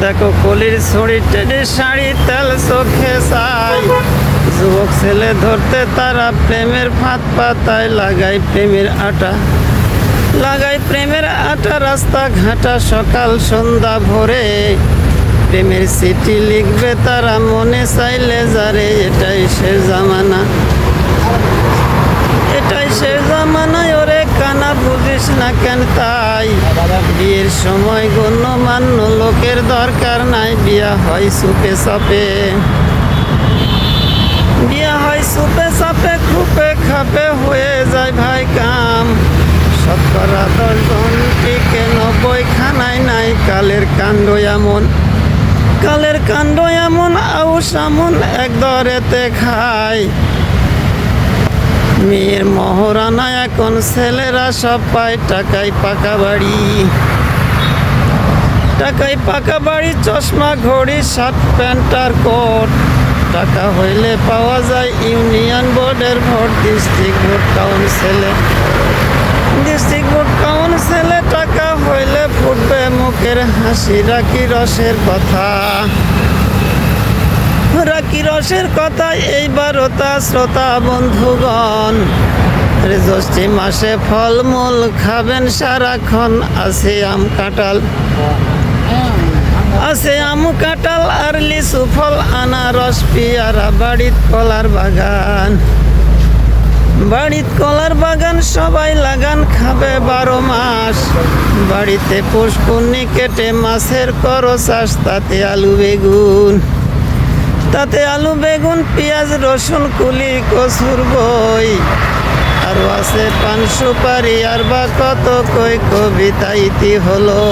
দেখো কলির ছড়ি টেনে শাড়ি তেল চোখে চাই, যুবক ছেলে ধরতে তারা প্রেমের ফাঁদ পাতায় লাগাই প্রেমের আটা, লাগাই প্রেমের আটা। রাস্তা ঘাটা সকাল সন্ধ্যা ভোরে প্রেমের চিঠি লিখবে তারা মনে চাইলে যারে। এটাই শেষ জামানা, এটাই শেষ জামানায় ওরে কানা বুঝিস না কেন তাই। বিয়ের সময় গণ্যমান্য লোকের দরকার নাই, বিয়া হয় সুপে চাপে, বিয়া হয় সুপে চাপে, খুপে খাপে হয়ে যায় ভাই কাম। শতকরা 10 জন টিকে 90 খানায় নাই। কালের কাণ্ড এমন, কালের কাণ্ড এমন, আউশ আমন এক দরেতে খায়। মেয়ের মহারানা এখন ছেলেরা সব পায়, টাকায় পাকা বাড়ি, টাকায় পাকা বাড়ি, চশমা ঘড়ি শার্ট প্যান্ট আর কোট। টাকা হইলে পাওয়া যায় ইউনিয়ন বোর্ডের ভোট, ডিস্ট্রিক্ট ভোট কাউন্সিলে, ডিস্ট্রিক্ট ভোট কাউন্সিলে। টাকা হইলে ফুটবে মুখের হাসি। রাখি রসের কথা, রাখি রসের কথা এইবারও তা শ্রোতা বন্ধুগণ। জ্যৈষ্ঠী মাসে ফলমূল খাবেন সারাক্ষণ। আছে আম কাঁঠাল, আছে আম কাঁঠাল আর লিচু ফল, আনারস পেয়ারা, বাড়িত কলার বাগান, বাড়িত কলার বাগান। সবাই লাগান খাবে 12 মাস। বাড়িতে পুষ্কুনি কেটে মাছের করো চাষ, তাতে আলু বেগুন, তাতে আলু বেগুন, পেঁয়াজ রসুন কুলি কচুর বই। আরও আছে পান সুপারি আর বা কত কই কবিতা ইতি হলো।